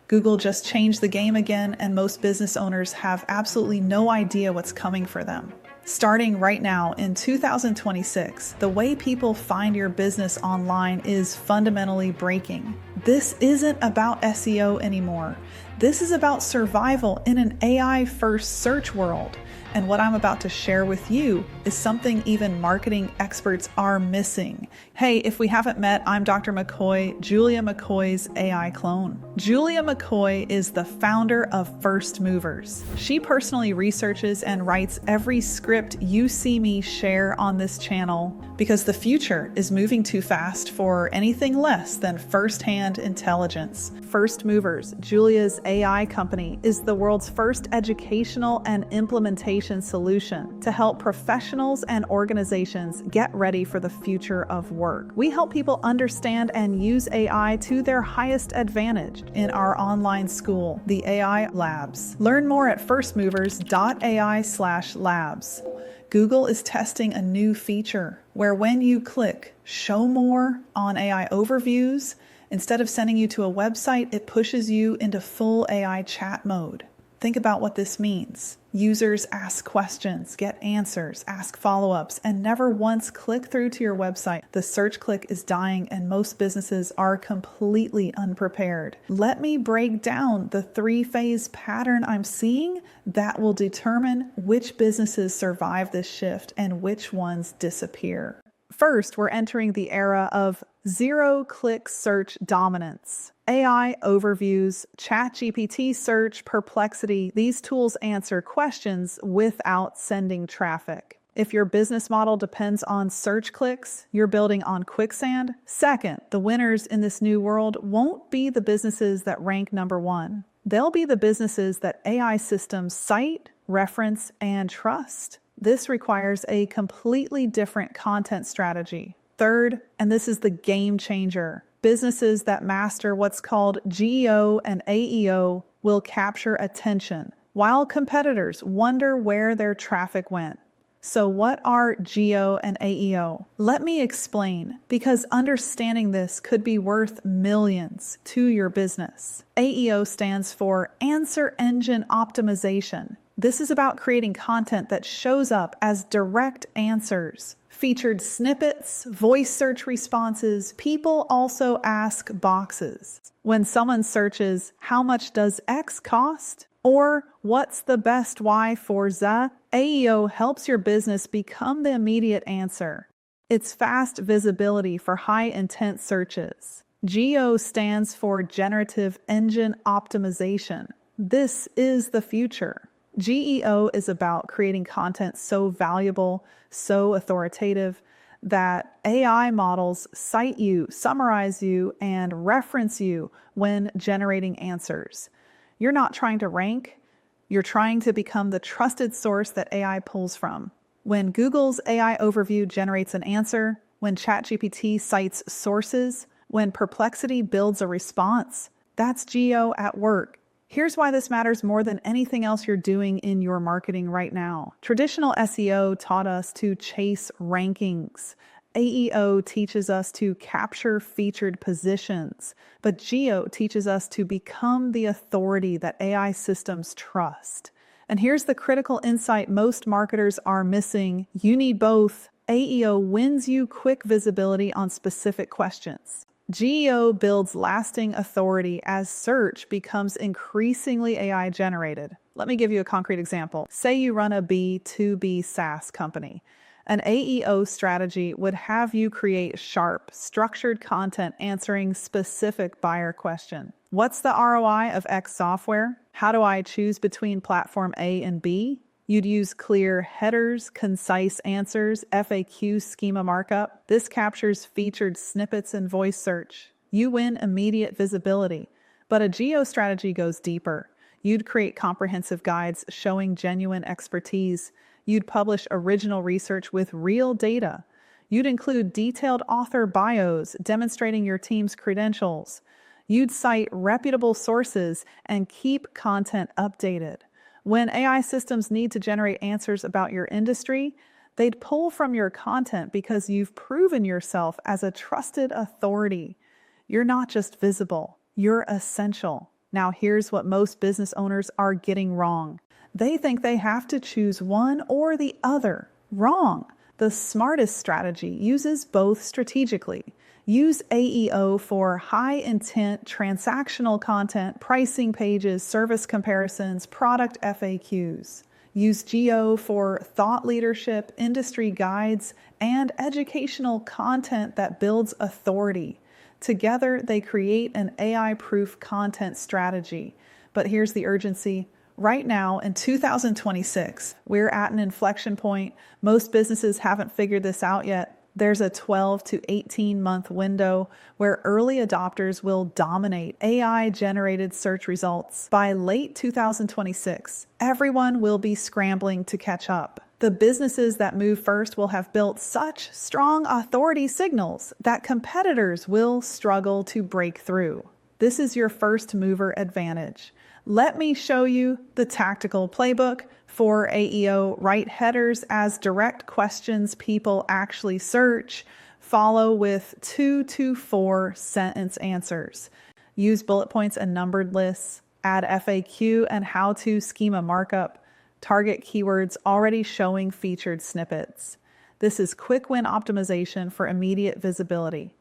Google just changed the game again, and most business owners have absolutely no idea what's coming for them. Starting right now in 2026, the way people find your business online is fundamentally breaking. This isn't about SEO anymore. This is about survival in an AI-first search world. And what I'm about to share with you is something even marketing experts are missing. Hey, if we haven't met, I'm Dr. McCoy, Julia McCoy's AI clone. Julia McCoy is the founder of First Movers. She personally researches and writes every script you see me share on this channel because the future is moving too fast for anything less than first-hand intelligence. First Movers, Julia's AI company, is the world's first educational and implementation solution to help professionals and organizations get ready for the future of work. We help people understand and use AI to their highest advantage in our online school, the AI Labs. Learn more at firstmovers.ai/labs. Google is testing a new feature where when you click Show More on AI Overviews, instead of sending you to a website, it pushes you into full AI chat mode. Think about what this means. Users ask questions, get answers, ask follow-ups, and never once click through to your website. The search click is dying, and most businesses are completely unprepared. Let me break down the three-phase pattern I'm seeing that will determine which businesses survive this shift and which ones disappear. First, we're entering the era of zero-click search dominance. AI overviews, ChatGPT search, Perplexity, these tools answer questions without sending traffic. If your business model depends on search clicks, you're building on quicksand. Second, the winners in this new world won't be the businesses that rank number one. They'll be the businesses that AI systems cite, reference, and trust. This requires a completely different content strategy. Third, and this is the game changer, businesses that master what's called GEO and AEO will capture attention, while competitors wonder where their traffic went. So what are GEO and AEO? Let me explain, because understanding this could be worth millions to your business. AEO stands for Answer Engine Optimization. This is about creating content that shows up as direct answers. Featured snippets, voice search responses, people also ask boxes. When someone searches, how much does X cost? Or what's the best Y for Z? AEO helps your business become the immediate answer. It's fast visibility for high-intent searches. GEO stands for Generative Engine Optimization. This is the future. GEO is about creating content so valuable, so authoritative, that AI models cite you, summarize you, and reference you when generating answers. You're not trying to rank, you're trying to become the trusted source that AI pulls from. When Google's AI overview generates an answer, when ChatGPT cites sources, when Perplexity builds a response, that's GEO at work. Here's why this matters more than anything else you're doing in your marketing right now. Traditional SEO taught us to chase rankings. AEO teaches us to capture featured positions, but GEO teaches us to become the authority that AI systems trust. And here's the critical insight most marketers are missing. You need both. AEO wins you quick visibility on specific questions. GEO builds lasting authority as search becomes increasingly AI generated. Let me give you a concrete example. Say you run a B2B SaaS company. An AEO strategy would have you create sharp, structured content answering specific buyer question. What's the ROI of X software? How do I choose between platform A and B? You'd use clear headers, concise answers, FAQ schema markup. This captures featured snippets and voice search. You win immediate visibility. But a GEO strategy goes deeper. You'd create comprehensive guides showing genuine expertise. You'd publish original research with real data. You'd include detailed author bios demonstrating your team's credentials. You'd cite reputable sources and keep content updated. When AI systems need to generate answers about your industry, they'd pull from your content because you've proven yourself as a trusted authority. You're not just visible, you're essential. Now, here's what most business owners are getting wrong. They think they have to choose one or the other. Wrong. The smartest strategy uses both strategically. Use AEO for high-intent transactional content, pricing pages, service comparisons, product FAQs. Use GEO for thought leadership, industry guides, and educational content that builds authority. Together, they create an AI-proof content strategy. But here's the urgency. Right now, in 2026, we're at an inflection point. Most businesses haven't figured this out yet. There's a 12 to 18-month window where early adopters will dominate AI-generated search results. By late 2026, everyone will be scrambling to catch up. The businesses that move first will have built such strong authority signals that competitors will struggle to break through. This is your first mover advantage. Let me show you the tactical playbook for AEO. Write headers as direct questions people actually search. Follow with 2 to 4 sentence answers. Use bullet points and numbered lists. Add FAQ and how-to schema markup. Target keywords already showing featured snippets. This is quick win optimization for immediate visibility.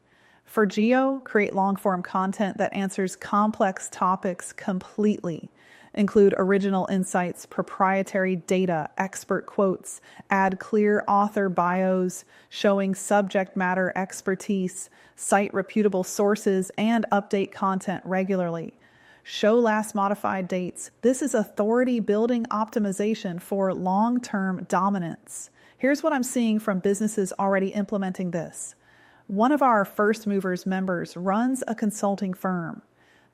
For GEO, create long-form content that answers complex topics completely. Include original insights, proprietary data, expert quotes, add clear author bios showing subject matter expertise, cite reputable sources, and update content regularly. Show last modified dates. This is authority building optimization for long-term dominance. Here's what I'm seeing from businesses already implementing this. One of our First Movers members runs a consulting firm.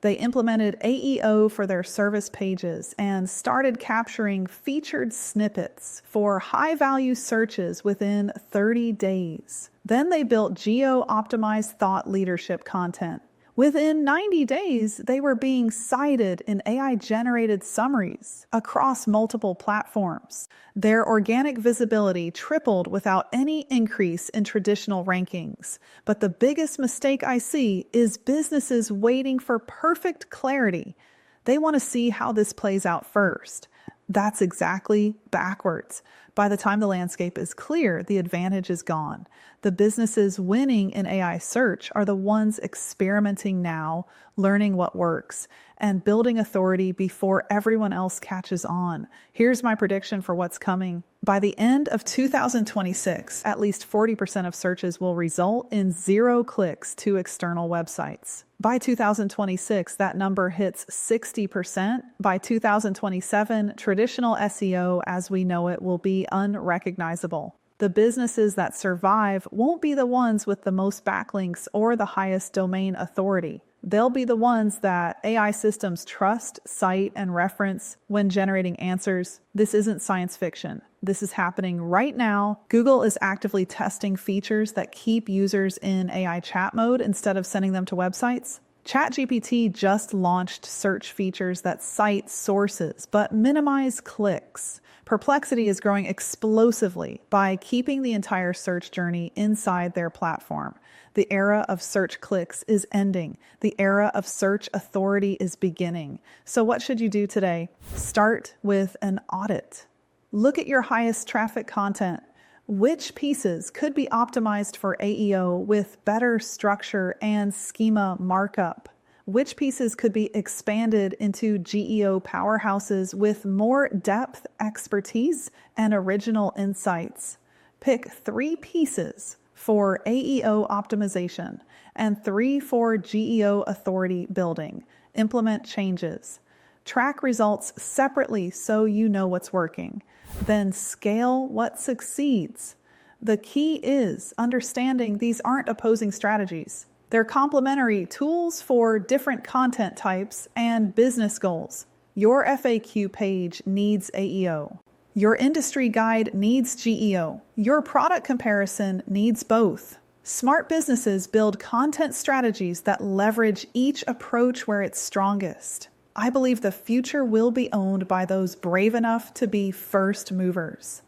They implemented AEO for their service pages and started capturing featured snippets for high-value searches within 30 days. Then they built GEO-optimized thought leadership content. Within 90 days, they were being cited in AI-generated summaries across multiple platforms. Their organic visibility tripled without any increase in traditional rankings. But the biggest mistake I see is businesses waiting for perfect clarity. They want to see how this plays out first. That's exactly backwards. By the time the landscape is clear, the advantage is gone. The businesses winning in AI search are the ones experimenting now, learning what works, and building authority before everyone else catches on. Here's my prediction for what's coming. By the end of 2026, at least 40% of searches will result in 0 clicks to external websites. By 2026, that number hits 60%. By 2027, traditional SEO as we know it will be unrecognizable. The businesses that survive won't be the ones with the most backlinks or the highest domain authority. They'll be the ones that AI systems trust, cite, and reference when generating answers. This isn't science fiction. This is happening right now. Google is actively testing features that keep users in AI chat mode instead of sending them to websites. ChatGPT just launched search features that cite sources but minimize clicks. Perplexity is growing explosively by keeping the entire search journey inside their platform. The era of search clicks is ending. The era of search authority is beginning. So what should you do today? Start with an audit. Look at your highest traffic content. Which pieces could be optimized for AEO with better structure and schema markup? Which pieces could be expanded into GEO powerhouses with more depth, expertise, and original insights? Pick 3 pieces for AEO optimization and 3 for GEO authority building. Implement changes. Track results separately so you know what's working. Then scale what succeeds. The key is understanding these aren't opposing strategies. They're complementary tools for different content types and business goals. Your FAQ page needs AEO. Your industry guide needs GEO. Your product comparison needs both. Smart businesses build content strategies that leverage each approach where it's strongest. I believe the future will be owned by those brave enough to be first movers,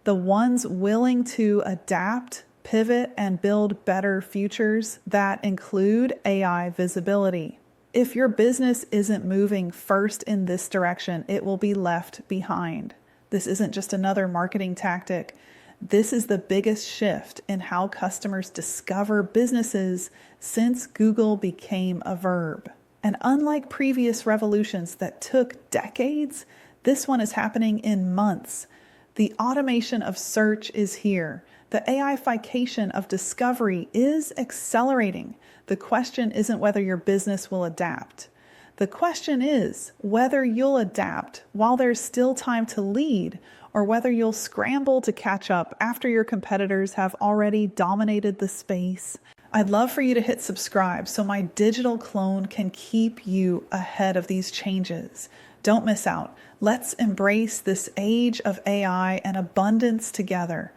the ones willing to adapt, pivot, and build better futures that include AI visibility. If your business isn't moving first in this direction, it will be left behind. This isn't just another marketing tactic. This is the biggest shift in how customers discover businesses since Google became a verb. And unlike previous revolutions that took decades, this one is happening in months. The automation of search is here. The AIfication of discovery is accelerating. The question isn't whether your business will adapt. The question is whether you'll adapt while there's still time to lead, or whether you'll scramble to catch up after your competitors have already dominated the space. I'd love for you to hit subscribe so my digital clone can keep you ahead of these changes. Don't miss out. Let's embrace this age of AI and abundance together.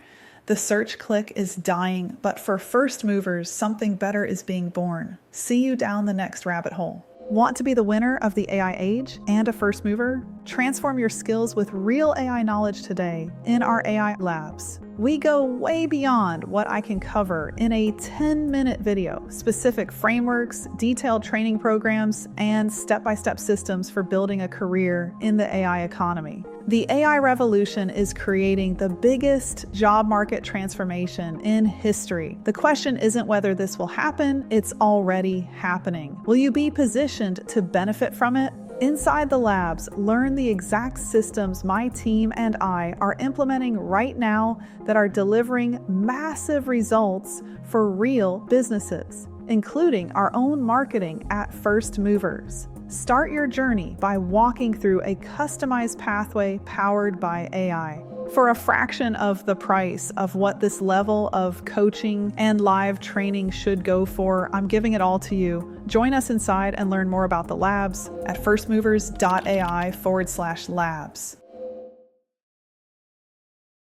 The search click is dying, but for first movers, something better is being born. See you down the next rabbit hole. Want to be the winner of the AI age and a first mover? Transform your skills with real AI knowledge today in our AI labs. We go way beyond what I can cover in a 10-minute video. Specific frameworks, detailed training programs, and step-by-step systems for building a career in the AI economy. The AI revolution is creating the biggest job market transformation in history. The question isn't whether this will happen, it's already happening. Will you be positioned to benefit from it? Inside the labs, learn the exact systems my team and I are implementing right now that are delivering massive results for real businesses, including our own marketing at First Movers. Start your journey by walking through a customized pathway powered by AI. For a fraction of the price of what this level of coaching and live training should go for, I'm giving it all to you. Join us inside and learn more about the labs at firstmovers.ai/labs.